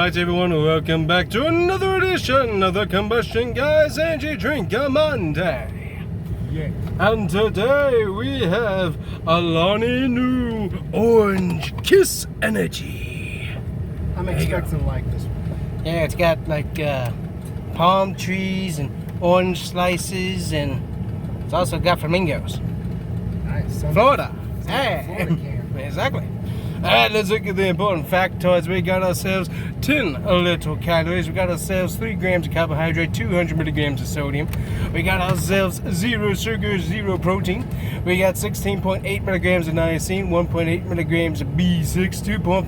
Alright everyone, welcome back to another edition of the Combustion Guys Energy Drink on Monday. Yeah. And today we have Alani new Orange Kiss Energy. I'm expecting to like this one. Yeah, it's got like palm trees and orange slices, and it's also got flamingos. Nice. Florida. Hey. Hey. Exactly. Alright, let's look at the important factoids. We got ourselves 10 little calories. We got ourselves 3 grams of carbohydrate, 200 milligrams of sodium. We got ourselves 0 sugar, 0 protein. We got 16.8 milligrams of niacin, 1.8 milligrams of B6, 2.5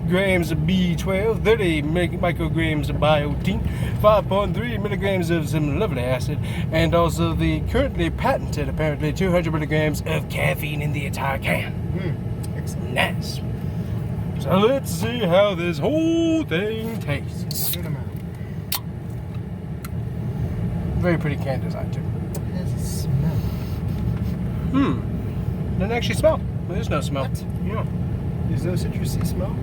micrograms of B12, 30 micrograms of biotin, 5.3 milligrams of some lovely acid, and also the currently patented, apparently, 200 milligrams of caffeine in the entire can. Nice. So let's see how this whole thing tastes. Good amount. Very pretty can design too. It has a smell. Doesn't actually smell. There's no smell. What? Yeah. There's no citrusy smell?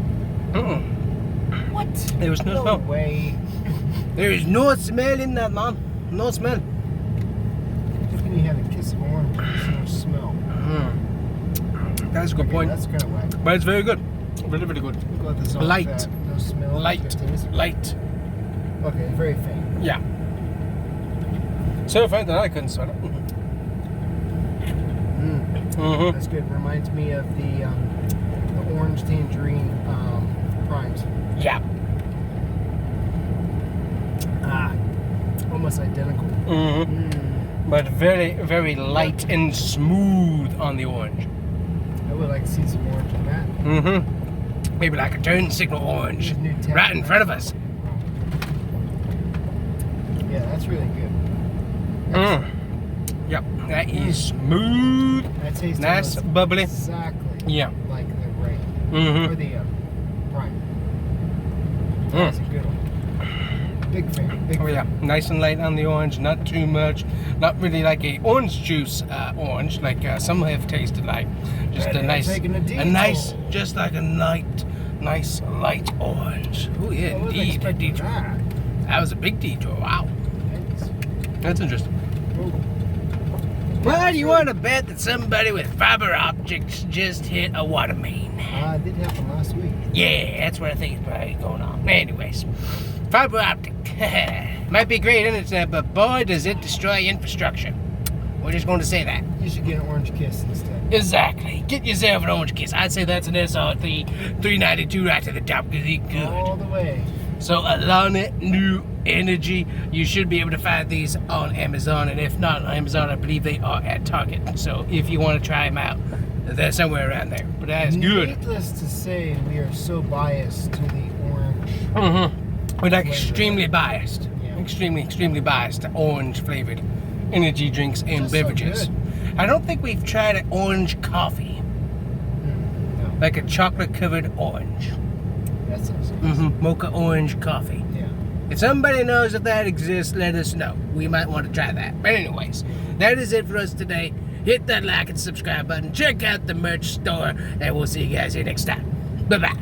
What? There was no No smell. way. There is no smell in that, man. No smell. How can you have a kiss of orange and there's no smell? That's a good point. That's kind of whack. But it's very good. Really, really good. We'll go with this off Light. that. No smell. Light. Good taste. Light. Okay, very faint. Yeah. So faint that I couldn't smell it. That's good. Reminds me of the orange tangerine primes. Yeah. Almost identical. But very, very light and smooth on the orange. I would like to see some orange in that. Maybe like a turn signal orange. New tab. Right in front of us. Yeah, that's really good. Yep. That is smooth. That tastes Nice, almost bubbly. exactly Yeah. like the Ray. Or the prime. That's a good one. Big fan. Big Oh yeah, nice and light on the orange, not too much, not really like a orange juice orange, like some have tasted like. Just Ready, a nice, taking a detour. nice, just like a nice light orange. Oh yeah, I wasn't indeed, a expecting detour. that. That was a big detour. Wow, Thanks. that's interesting. Whoa. Well, you want to bet that somebody with fiber optics just hit a water main? It did happen last week. Yeah, that's what I think is probably going on. Anyways, fiber optic. Might be great internet, but boy, does it destroy infrastructure. We're just going to say that. You should get an orange kiss instead. Exactly. Get yourself an orange kiss. I'd say that's an SR3 392 right to the top because it's good. All the way. So Alani New Energy, you should be able to find these on Amazon, and if not on Amazon, I believe they are at Target. So if you want to try them out, they're somewhere around there. But that's good. Needless to say, we are so biased to the orange. We're like extremely biased. Yeah. Extremely biased to orange flavored energy drinks and Just so beverages. good. I don't think we've tried an orange coffee. No, Like a chocolate covered orange. that sounds nice. Mocha orange coffee. Yeah. If somebody knows if that exists, let us know. We might want to try that. But anyways, that is it for us today. Hit that like and subscribe button. Check out the merch store. And we'll see you guys here next time. Bye-bye.